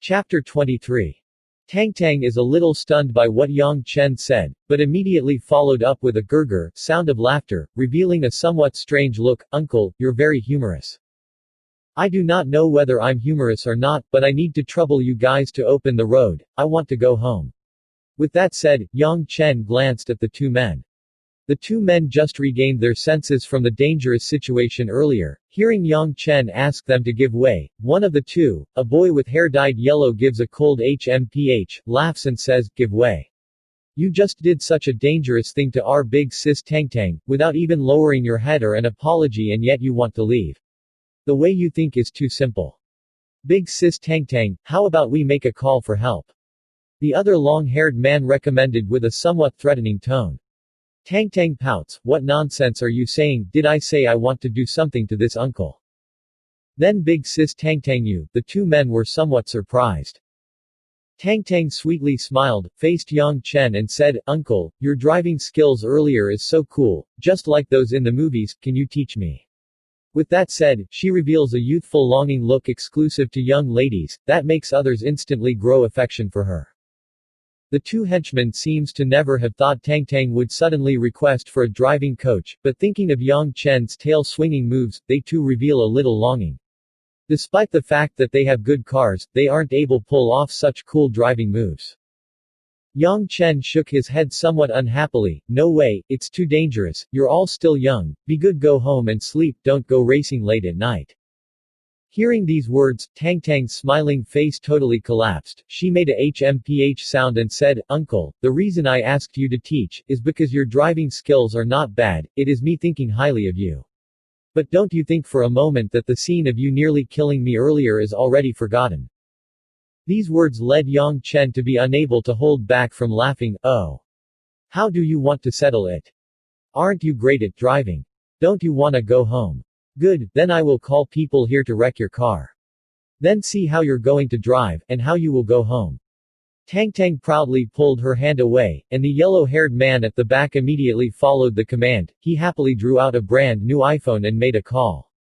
Chapter 23. Tang Tang is a little stunned by what Yang Chen said, but immediately followed up with a gurgur sound of laughter, revealing a somewhat strange look. Uncle, you're very humorous. I do not know whether I'm humorous or not, but I need to trouble you guys to open the road. I want to go home. With that said, Yang Chen glanced at the two men. The two men just regained their senses from the dangerous situation earlier. Hearing Yang Chen ask them to give way, one of the two, a boy with hair dyed yellow, gives a cold HMPH, laughs and says, "Give way. You just did such a dangerous thing to our big sis Tang Tang, without even lowering your head or an apology, and yet you want to leave. The way you think is too simple. Big sis Tang Tang, how about we make a call for help?" The other long-haired man recommended with a somewhat threatening tone. Tang Tang pouts, "What nonsense are you saying? Did I say I want to do something to this uncle?" Then big sis Tang Tang you. The two men were somewhat surprised. Tang Tang sweetly smiled, faced Yang Chen and said, "Uncle, your driving skills earlier is so cool, just like those in the movies, can you teach me?" With that said, she reveals a youthful longing look exclusive to young ladies, that makes others instantly grow affection for her. The two henchmen seems to never have thought Tang Tang would suddenly request for a driving coach, but thinking of Yang Chen's tail-swinging moves, they too reveal a little longing. Despite the fact that they have good cars, they aren't able to pull off such cool driving moves. Yang Chen shook his head somewhat unhappily, "No way, it's too dangerous, you're all still young, be good, go home and sleep, don't go racing late at night." Hearing these words, Tang Tang's smiling face totally collapsed. She made a HMPH sound and said, "Uncle, the reason I asked you to teach, is because your driving skills are not bad, it is me thinking highly of you. But don't you think for a moment that the scene of you nearly killing me earlier is already forgotten?" These words led Yang Chen to be unable to hold back from laughing. "Oh. How do you want to settle it? Aren't you great at driving? Don't you wanna go home? Good, then I will call people here to wreck your car. Then see how you're going to drive, and how you will go home." Tang Tang proudly pulled her hand away, and the yellow-haired man at the back immediately followed the command. He happily drew out a brand new iPhone and made a call.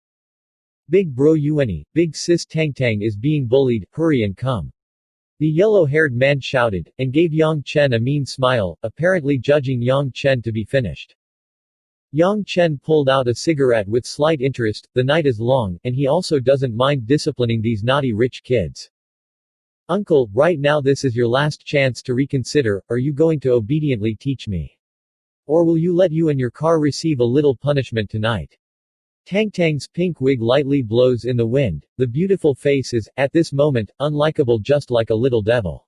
"Big bro Yuani, big sis Tang Tang is being bullied, hurry and come." The yellow-haired man shouted, and gave Yang Chen a mean smile, apparently judging Yang Chen to be finished. Yang Chen pulled out a cigarette with slight interest. The night is long, and he also doesn't mind disciplining these naughty rich kids. "Uncle, right now this is your last chance to reconsider. Are you going to obediently teach me? Or will you let you and your car receive a little punishment tonight?" Tang Tang's pink wig lightly blows in the wind. The beautiful face is, at this moment, unlikable, just like a little devil.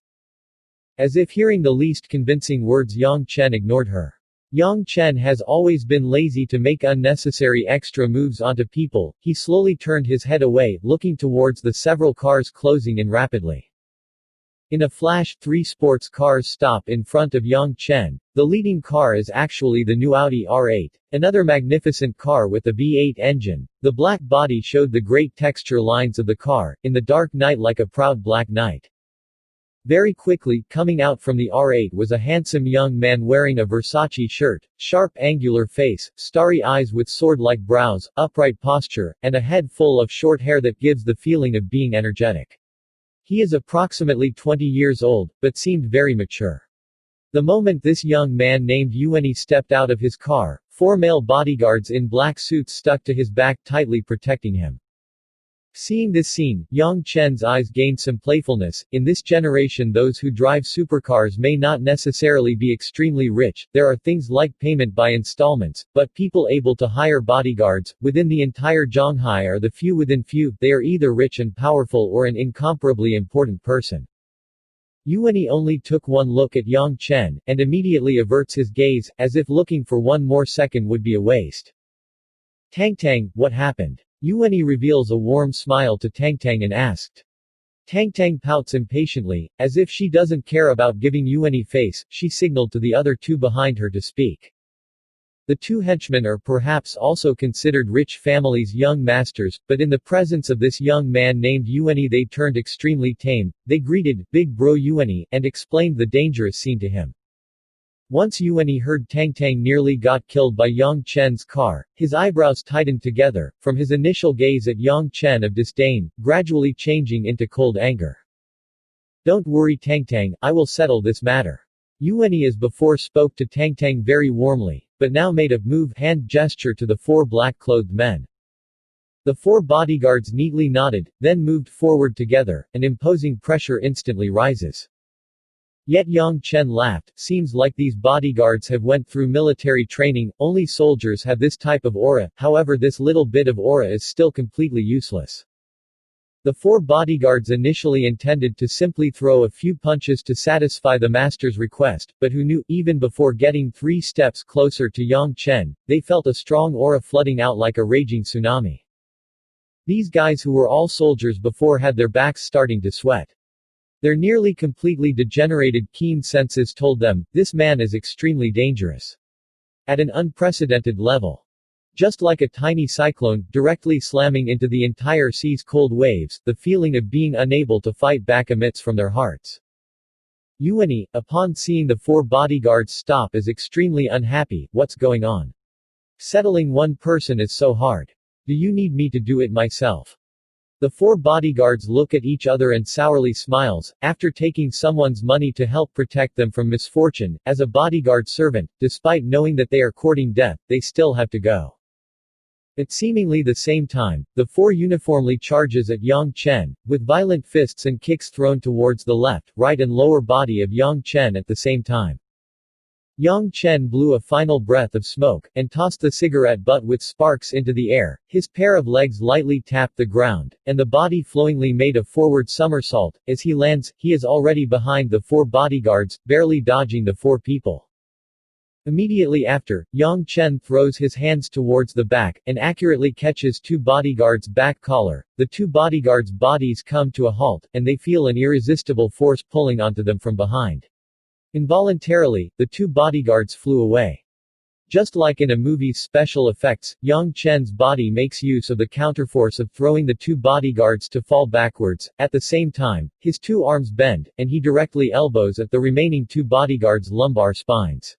As if hearing the least convincing words, Yang Chen ignored her. Yang Chen has always been lazy to make unnecessary extra moves onto people. He slowly turned his head away, looking towards the several cars closing in rapidly. In a flash, 3 sports cars stop in front of Yang Chen. The leading car is actually the new Audi R8, another magnificent car with a V8 engine. The black body showed the great texture lines of the car, in the dark night like a proud black knight. Very quickly, coming out from the R8 was a handsome young man wearing a Versace shirt, sharp angular face, starry eyes with sword-like brows, upright posture, and a head full of short hair that gives the feeling of being energetic. He is approximately 20 years old, but seemed very mature. The moment this young man named Yuani stepped out of his car, 4 male bodyguards in black suits stuck to his back, tightly protecting him. Seeing this scene, Yang Chen's eyes gained some playfulness. In this generation, those who drive supercars may not necessarily be extremely rich. There are things like payment by installments, but people able to hire bodyguards, within the entire Zhonghai are the few within few. They are either rich and powerful or an incomparably important person. Yuani only took one look at Yang Chen, and immediately averts his gaze, as if looking for one more second would be a waste. "Tang Tang, what happened?" Yuani reveals a warm smile to Tang Tang and asked. Tang Tang pouts impatiently, as if she doesn't care about giving Yuani face. She signaled to the other two behind her to speak. The two henchmen are perhaps also considered rich families' young masters, but in the presence of this young man named Yuani they turned extremely tame. They greeted, "Big bro Yuani," and explained the dangerous scene to him. Once Yuani heard Tang Tang nearly got killed by Yang Chen's car, his eyebrows tightened together, from his initial gaze at Yang Chen of disdain, gradually changing into cold anger. Don't worry Tangtang, I will settle this matter. Yueni as before spoke to Tangtang very warmly, but now made a move hand gesture to the four black-clothed men. The four bodyguards neatly nodded, then moved forward together, and imposing pressure instantly rises. Yet Yang Chen laughed, seems like these bodyguards have went through military training, only soldiers have this type of aura, however this little bit of aura is still completely useless. The four bodyguards initially intended to simply throw a few punches to satisfy the master's request, but who knew, even before getting 3 steps closer to Yang Chen, they felt a strong aura flooding out like a raging tsunami. These guys who were all soldiers before had their backs starting to sweat. Their nearly completely degenerated keen senses told them, this man is extremely dangerous. At an unprecedented level. Just like a tiny cyclone, directly slamming into the entire sea's cold waves, the feeling of being unable to fight back emits from their hearts. Yueni, upon seeing the four bodyguards stop is extremely unhappy, what's going on? Settling one person is so hard. Do you need me to do it myself? The four bodyguards look at each other and sourly smiles, after taking someone's money to help protect them from misfortune, as a bodyguard servant, despite knowing that they are courting death, they still have to go. At seemingly the same time, the four uniformly charges at Yang Chen, with violent fists and kicks thrown towards the left, right and lower body of Yang Chen at the same time. Yang Chen blew a final breath of smoke, and tossed the cigarette butt with sparks into the air, his pair of legs lightly tapped the ground, and the body flowingly made a forward somersault. As he lands, he is already behind the four bodyguards, barely dodging the four people. Immediately after, Yang Chen throws his hands towards the back, and accurately catches two bodyguards' back collar. The two bodyguards' bodies come to a halt, and they feel an irresistible force pulling onto them from behind. Involuntarily, the two bodyguards flew away. Just like in a movie's special effects, Yang Chen's body makes use of the counterforce of throwing the two bodyguards to fall backwards. At the same time, his two arms bend, and he directly elbows at the remaining two bodyguards' lumbar spines.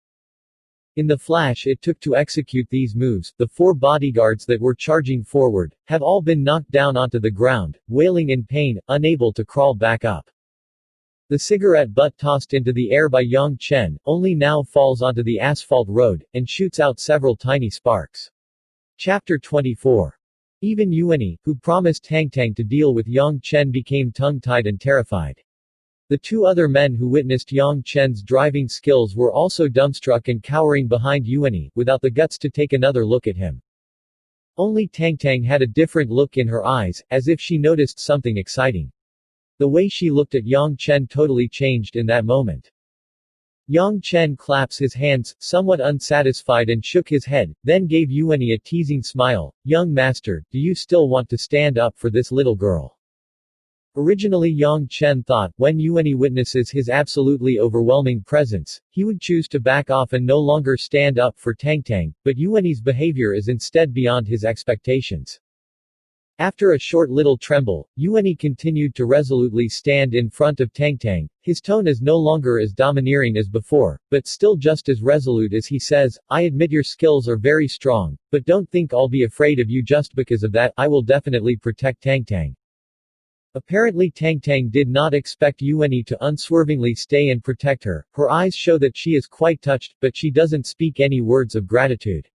In the flash it took to execute these moves, the four bodyguards that were charging forward, have all been knocked down onto the ground, wailing in pain, unable to crawl back up. The cigarette butt tossed into the air by Yang Chen, only now falls onto the asphalt road, and shoots out several tiny sparks. Chapter 24. Even Yueni, who promised Tangtang to deal with Yang Chen became tongue-tied and terrified. The two other men who witnessed Yang Chen's driving skills were also dumbstruck and cowering behind Yueni, without the guts to take another look at him. Only Tangtang had a different look in her eyes, as if she noticed something exciting. The way she looked at Yang Chen totally changed in that moment. Yang Chen claps his hands, somewhat unsatisfied and shook his head, then gave Yueni a teasing smile. Young master, do you still want to stand up for this little girl? Originally Yang Chen thought, when Yueni witnesses his absolutely overwhelming presence, he would choose to back off and no longer stand up for Tangtang, but Yueni's behavior is instead beyond his expectations. After a short little tremble, Yueni continued to resolutely stand in front of Tangtang. His tone is no longer as domineering as before, but still just as resolute as he says, I admit your skills are very strong, but don't think I'll be afraid of you just because of that. I will definitely protect Tangtang. Apparently Tangtang did not expect Yueni to unswervingly stay and protect her. Her eyes show that she is quite touched, but she doesn't speak any words of gratitude.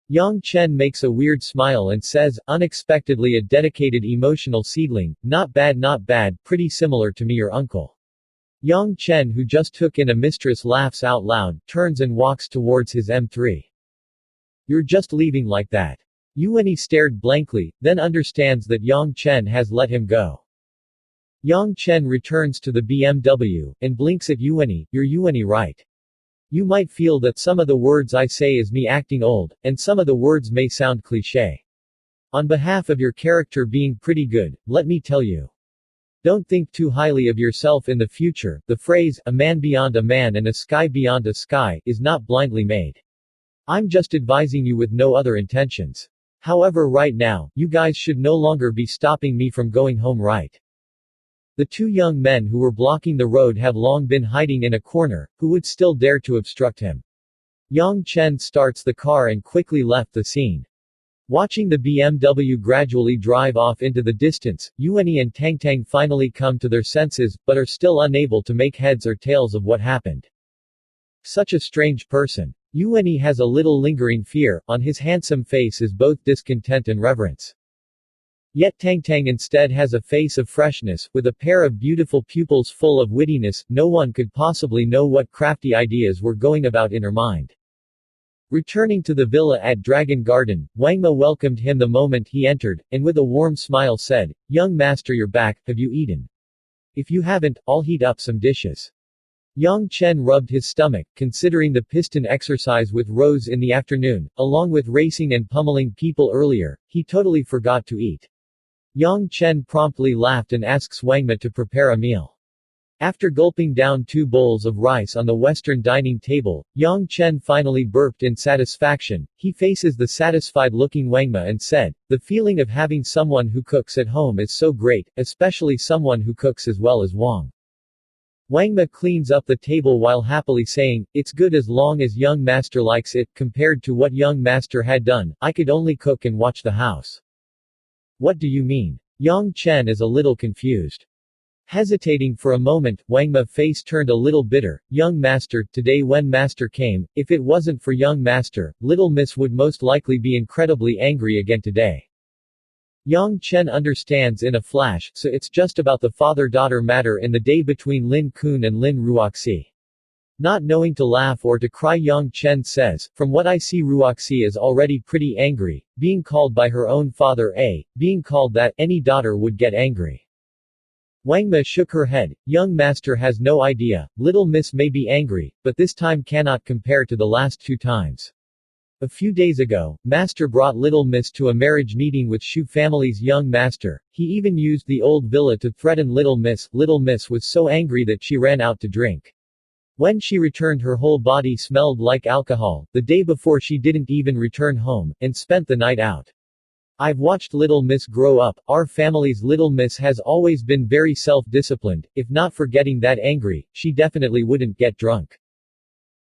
Yang Chen makes a weird smile and says, unexpectedly a dedicated emotional seedling, not bad, pretty similar to me your uncle. Yang Chen, who just took in a mistress, laughs out loud, turns and walks towards his M3. You're just leaving like that? Yueni stared blankly, then understands that Yang Chen has let him go. Yang Chen returns to the BMW, and blinks at Yueni. You're Yueni, right? You might feel that some of the words I say is me acting old, and some of the words may sound cliché. On behalf of your character being pretty good, let me tell you. Don't think too highly of yourself in the future. The phrase, a man beyond a man and a sky beyond a sky, is not blindly made. I'm just advising you with no other intentions. However, right now, you guys should no longer be stopping me from going home, right? The two young men who were blocking the road have long been hiding in a corner, who would still dare to obstruct him. Yang Chen starts the car and quickly left the scene. Watching the BMW gradually drive off into the distance, Yueni and Tangtang finally come to their senses, but are still unable to make heads or tails of what happened. Such a strange person. Yueni has a little lingering fear, on his handsome face is both discontent and reverence. Yet Tangtang instead has a face of freshness, with a pair of beautiful pupils full of wittiness. No one could possibly know what crafty ideas were going about in her mind. Returning to the villa at Dragon Garden, Wangma welcomed him the moment he entered, and with a warm smile said, "Young master, you're back, have you eaten? If you haven't, I'll heat up some dishes." Yang Chen rubbed his stomach, considering the piston exercise with Rose in the afternoon, along with racing and pummeling people earlier, he totally forgot to eat. Yang Chen promptly laughed and asks Wangma to prepare a meal. After gulping down 2 bowls of rice on the Western dining table, Yang Chen finally burped in satisfaction. He faces the satisfied-looking Wangma and said, "The feeling of having someone who cooks at home is so great, especially someone who cooks as well as Wang." Wangma cleans up the table while happily saying, "It's good as long as young master likes it." Compared to what young master had done, I could only cook and watch the house. "What do you mean?" Yang Chen is a little confused. Hesitating for a moment, Wangma's face turned a little bitter. "Young master, today when master came, if it wasn't for young master, little miss would most likely be incredibly angry again today." Yang Chen understands in a flash, so it's just about the father-daughter matter in the day between Lin Kun and Lin Ruoxi. Not knowing to laugh or to cry, Yang Chen says, "From what I see, Ruoxi is already pretty angry, being called by her own father being called that, any daughter would get angry." Wangma shook her head. "Young master has no idea, little miss may be angry, but this time cannot compare to the last 2 times. A few days ago, master brought little miss to a marriage meeting with Shu family's young master. He even used the old villa to threaten little miss. Little miss was so angry that she ran out to drink. When she returned, her whole body smelled like alcohol. The day before, she didn't even return home, and spent the night out. I've watched little miss grow up. Our family's little miss has always been very self-disciplined. If not for getting that angry, she definitely wouldn't get drunk."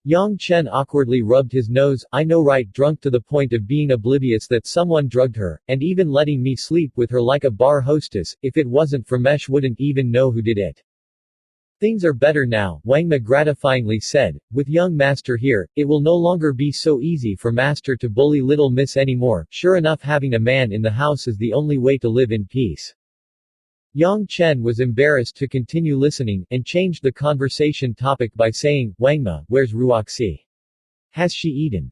Yang Chen awkwardly rubbed his nose. "I know, right, drunk to the point of being oblivious that someone drugged her, and even letting me sleep with her like a bar hostess. If it wasn't for Mesh, wouldn't even know who did it." "Things are better now," Wangma gratifyingly said. "With young master here, it will no longer be so easy for master to bully little miss anymore. Sure enough, having a man in the house is the only way to live in peace." Yang Chen was embarrassed to continue listening, and changed the conversation topic by saying, "Wangma, where's Ruoxi? Has she eaten?"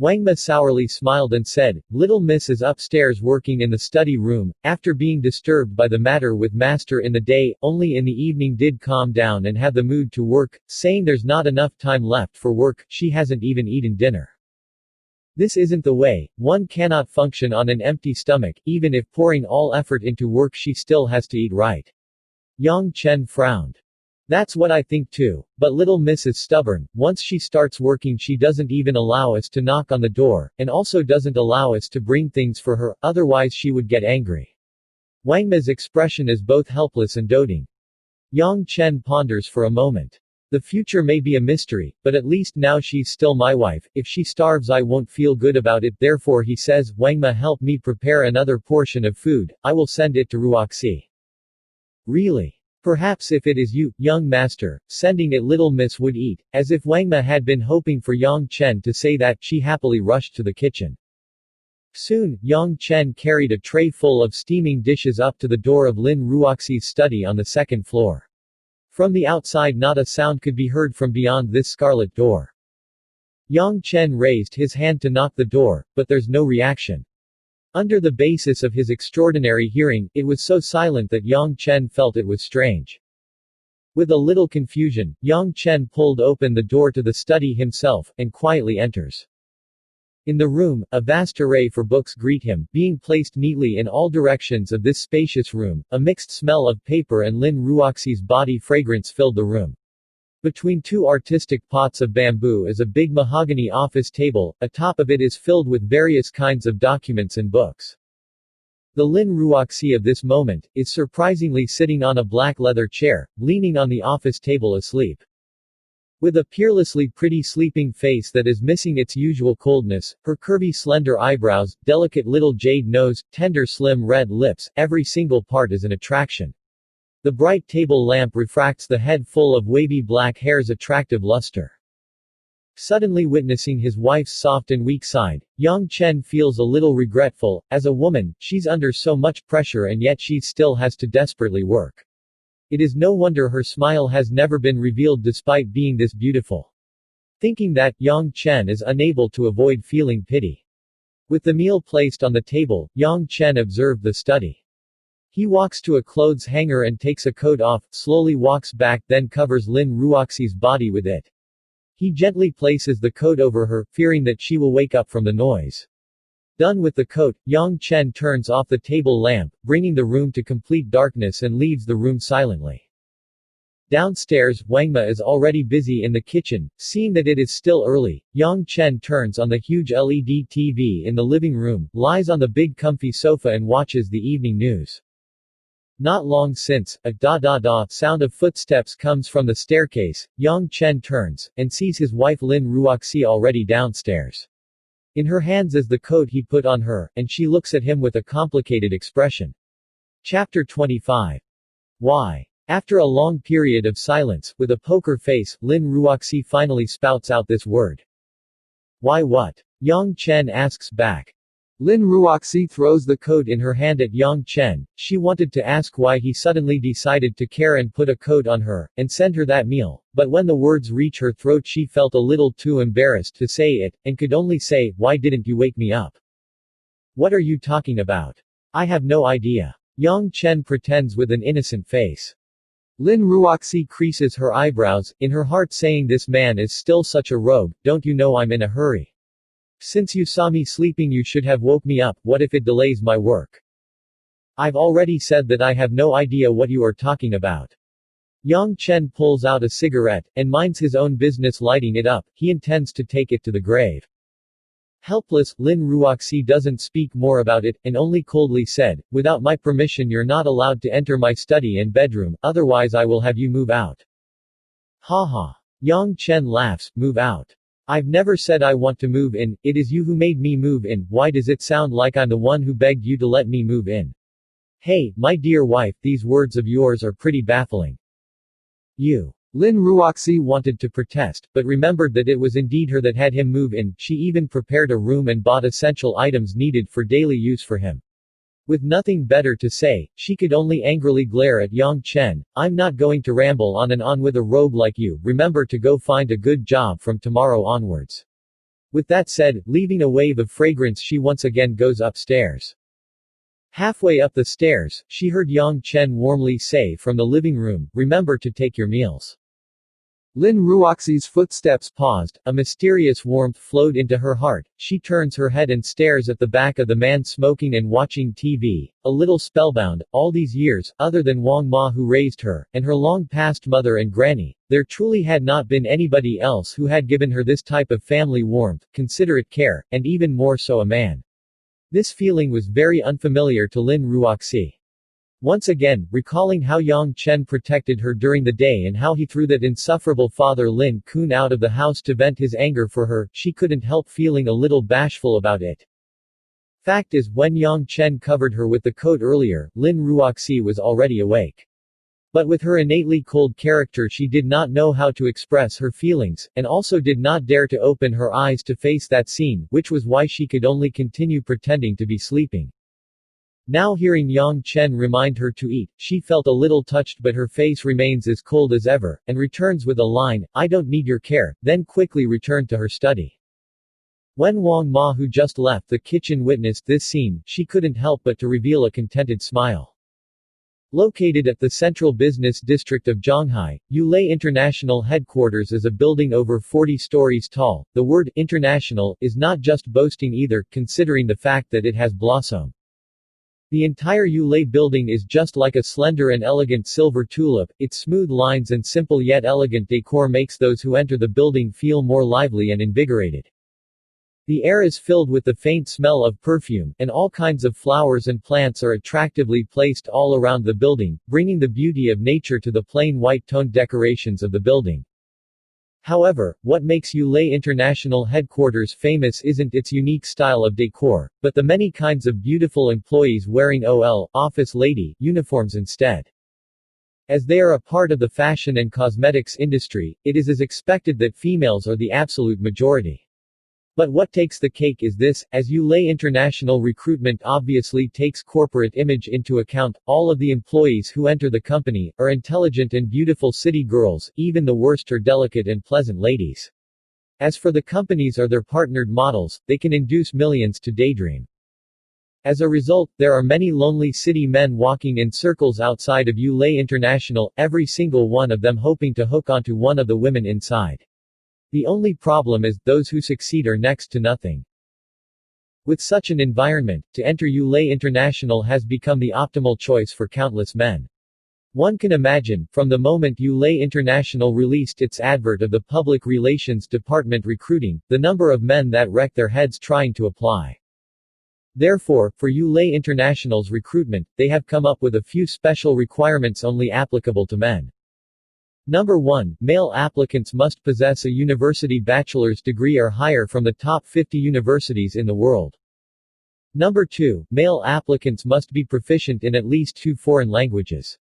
Wangma sourly smiled and said, "Little miss is upstairs working in the study room. After being disturbed by the matter with master in the day, only in the evening did calm down and have the mood to work, saying there's not enough time left for work. She hasn't even eaten dinner. This isn't the way. One cannot function on an empty stomach. Even if pouring all effort into work, she still has to eat, right?" Yang Chen frowned. "That's what I think too. But little miss is stubborn. Once she starts working, she doesn't even allow us to knock on the door, and also doesn't allow us to bring things for her, otherwise she would get angry." Wangma's expression is both helpless and doting. Yang Chen ponders for a moment. "The future may be a mystery, but at least now she's still my wife. If she starves, I won't feel good about it." Therefore he says, "Wangma, help me prepare another portion of food. I will send it to Ruoxi." "Really? Perhaps if it is you, young master, sending it, little miss would eat." As if Wangma had been hoping for Yang Chen to say that, she happily rushed to the kitchen. Soon, Yang Chen carried a tray full of steaming dishes up to the door of Lin Ruoxi's study on the 2nd floor. From the outside, not a sound could be heard from beyond this scarlet door. Yang Chen raised his hand to knock the door, but there's no reaction. Under the basis of his extraordinary hearing, it was so silent that Yang Chen felt it was strange. With a little confusion, Yang Chen pulled open the door to the study himself, and quietly enters. In the room, a vast array for books greet him, being placed neatly in all directions of this spacious room. A mixed smell of paper and Lin Ruoxi's body fragrance filled the room. Between 2 artistic pots of bamboo is a big mahogany office table. Atop of it is filled with various kinds of documents and books. The Lin Ruoxi of this moment is surprisingly sitting on a black leather chair, leaning on the office table asleep. With a peerlessly pretty sleeping face that is missing its usual coldness, her curvy slender eyebrows, delicate little jade nose, tender slim red lips, every single part is an attraction. The bright table lamp refracts the head full of wavy black hair's attractive luster. Suddenly witnessing his wife's soft and weak side, Yang Chen feels a little regretful. As a woman, she's under so much pressure and yet she still has to desperately work. It is no wonder her smile has never been revealed despite being this beautiful. Thinking that, Yang Chen is unable to avoid feeling pity. With the meal placed on the table, Yang Chen observed the study. He walks to a clothes hanger and takes a coat off, slowly walks back, then covers Lin Ruoxi's body with it. He gently places the coat over her, fearing that she will wake up from the noise. Done with the coat, Yang Chen turns off the table lamp, bringing the room to complete darkness and leaves the room silently. Downstairs, Wang Ma is already busy in the kitchen. Seeing that it is still early, Yang Chen turns on the huge LED TV in the living room, lies on the big comfy sofa and watches the evening news. Not long since, a da-da-da sound of footsteps comes from the staircase. Yang Chen turns, and sees his wife Lin Ruoxi already downstairs. In her hands is the coat he put on her, and she looks at him with a complicated expression. Chapter 25. Why? After a long period of silence, with a poker face, Lin Ruoxi finally spouts out this word. Why what? Yang Chen asks back. Lin Ruoxi throws the coat in her hand at Yang Chen. She wanted to ask why he suddenly decided to care and put a coat on her, and send her that meal, but when the words reach her throat she felt a little too embarrassed to say it, and could only say, why didn't you wake me up? What are you talking about? I have no idea. Yang Chen pretends with an innocent face. Lin Ruoxi creases her eyebrows, in her heart saying this man is still such a rogue, don't you know I'm in a hurry? Since you saw me sleeping you should have woke me up, what if it delays my work? I've already said that I have no idea what you are talking about. Yang Chen pulls out a cigarette, and minds his own business lighting it up. He intends to take it to the grave. Helpless, Lin Ruoxi doesn't speak more about it, and only coldly said, without my permission you're not allowed to enter my study and bedroom, otherwise I will have you move out. Ha ha. Yang Chen laughs, move out. I've never said I want to move in, it is you who made me move in, why does it sound like I'm the one who begged you to let me move in? Hey, my dear wife, these words of yours are pretty baffling. You. Lin Ruoxi wanted to protest, but remembered that it was indeed her that had him move in. She even prepared a room and bought essential items needed for daily use for him. With nothing better to say, she could only angrily glare at Yang Chen. I'm not going to ramble on and on with a rogue like you, remember to go find a good job from tomorrow onwards. With that said, leaving a wave of fragrance she once again goes upstairs. Halfway up the stairs, she heard Yang Chen warmly say from the living room, remember to take your meals. Lin Ruoxi's footsteps paused, a mysterious warmth flowed into her heart. She turns her head and stares at the back of the man smoking and watching TV, a little spellbound. All these years, other than Wang Ma who raised her, and her long-past mother and granny, there truly had not been anybody else who had given her this type of family warmth, considerate care, and even more so a man. This feeling was very unfamiliar to Lin Ruoxi. Once again, recalling how Yang Chen protected her during the day and how he threw that insufferable father Lin Kun out of the house to vent his anger for her, she couldn't help feeling a little bashful about it. Fact is, when Yang Chen covered her with the coat earlier, Lin Ruoxi was already awake. But with her innately cold character she did not know how to express her feelings, and also did not dare to open her eyes to face that scene, which was why she could only continue pretending to be sleeping. Now hearing Yang Chen remind her to eat, she felt a little touched but her face remains as cold as ever, and returns with a line, I don't need your care, then quickly returned to her study. When Wang Ma who just left the kitchen witnessed this scene, she couldn't help but to reveal a contented smile. Located at the central business district of Zhonghai, Yulei International Headquarters is a building over 40 stories tall. The word international is not just boasting either, considering the fact that it has blossom. The entire Yulei building is just like a slender and elegant silver tulip. Its smooth lines and simple yet elegant decor makes those who enter the building feel more lively and invigorated. The air is filled with the faint smell of perfume, and all kinds of flowers and plants are attractively placed all around the building, bringing the beauty of nature to the plain white-toned decorations of the building. However, what makes Ulay International Headquarters famous isn't its unique style of decor, but the many kinds of beautiful employees wearing office lady uniforms instead. As they are a part of the fashion and cosmetics industry, it is as expected that females are the absolute majority. But what takes the cake is this: as Ulay International recruitment obviously takes corporate image into account, all of the employees who enter the company are intelligent and beautiful city girls, even the worst are delicate and pleasant ladies. As for the companies or their partnered models, they can induce millions to daydream. As a result, there are many lonely city men walking in circles outside of Ulay International, every single one of them hoping to hook onto one of the women inside. The only problem is, those who succeed are next to nothing. With such an environment, to enter Ulay International has become the optimal choice for countless men. One can imagine, from the moment Ulay International released its advert of the Public Relations Department recruiting, the number of men that wreck their heads trying to apply. Therefore, for Ulay International's recruitment, they have come up with a few special requirements only applicable to men. Number 1. Male applicants must possess a university bachelor's degree or higher from the top 50 universities in the world. Number 2. Male applicants must be proficient in at least 2 foreign languages.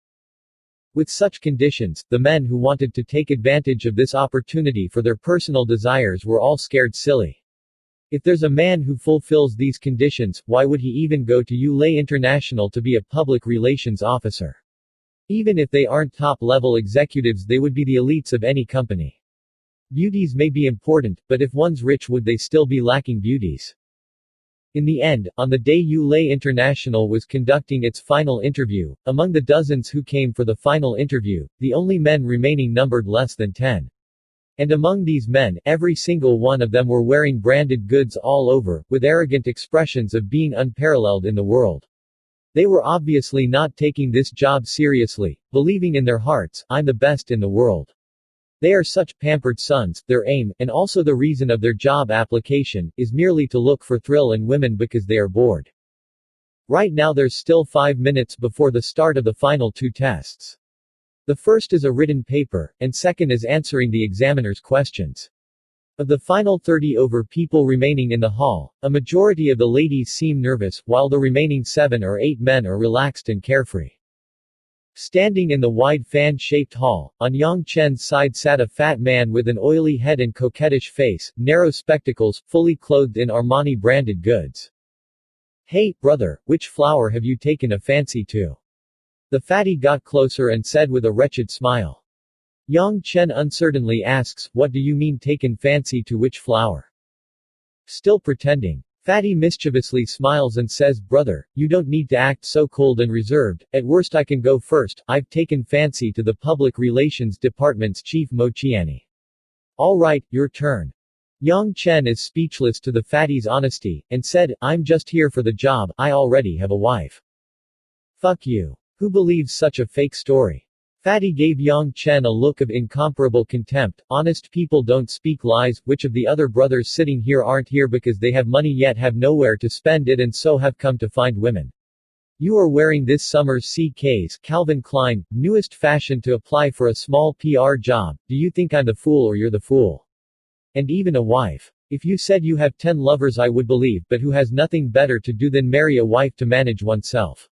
With such conditions, the men who wanted to take advantage of this opportunity for their personal desires were all scared silly. If there's a man who fulfills these conditions, why would he even go to Ulay International to be a public relations officer? Even if they aren't top-level executives, they would be the elites of any company. Beauties may be important, but if one's rich, would they still be lacking beauties? In the end, on the day Ulay International was conducting its final interview, among the dozens who came for the final interview, the only men remaining numbered less than 10. And among these men, every single one of them were wearing branded goods all over, with arrogant expressions of being unparalleled in the world. They were obviously not taking this job seriously, believing in their hearts, "I'm the best in the world." They are such pampered sons. Their aim, and also the reason of their job application, is merely to look for thrill in women because they are bored. Right now there's still 5 minutes before the start of the final 2 tests. The first is a written paper, and second is answering the examiner's questions. Of the final 30 over people remaining in the hall, a majority of the ladies seem nervous, while the remaining 7 or 8 men are relaxed and carefree. Standing in the wide fan-shaped hall, on Yang Chen's side sat a fat man with an oily head and coquettish face, narrow spectacles, fully clothed in Armani-branded goods. "Hey, brother, which flower have you taken a fancy to?" The fatty got closer and said with a wretched smile. Yang Chen uncertainly asks, "What do you mean taken fancy to which flower?" Still pretending. Fatty mischievously smiles and says, "Brother, you don't need to act so cold and reserved, at worst I can go first, I've taken fancy to the Public Relations Department's chief Mo Qiani." "Alright, your turn." Yang Chen is speechless to the fatty's honesty, and said, "I'm just here for the job, I already have a wife." "Fuck you. Who believes such a fake story?" Fatty gave Yang Chen a look of incomparable contempt. "Honest people don't speak lies. Which of the other brothers sitting here aren't here because they have money yet have nowhere to spend it and so have come to find women? You are wearing this summer's CK's Calvin Klein, newest fashion to apply for a small PR job. Do you think I'm the fool or you're the fool? And even a wife. If you said you have 10 lovers I would believe, but who has nothing better to do than marry a wife to manage oneself?"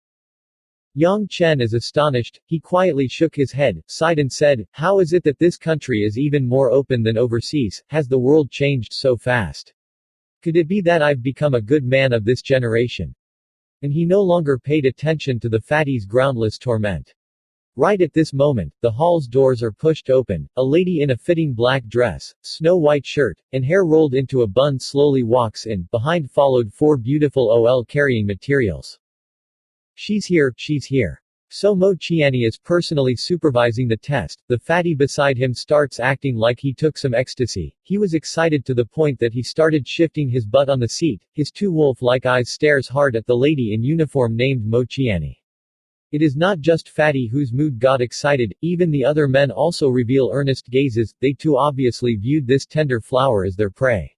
Yang Chen is astonished. He quietly shook his head, sighed and said, "How is it that this country is even more open than overseas? Has the world changed so fast? Could it be that I've become a good man of this generation?" And he no longer paid attention to the fatty's groundless torment. Right at this moment, the hall's doors are pushed open, a lady in a fitting black dress, snow-white shirt, and hair rolled into a bun slowly walks in, behind followed 4 beautiful OL carrying materials. She's here. So Mo Qiani is personally supervising the test. The fatty beside him starts acting like he took some ecstasy. He was excited to the point that he started shifting his butt on the seat. His 2 wolf-like eyes stares hard at the lady in uniform named Mo Qiani. It is not just Fatty whose mood got excited, even the other men also reveal earnest gazes. They too obviously viewed this tender flower as their prey.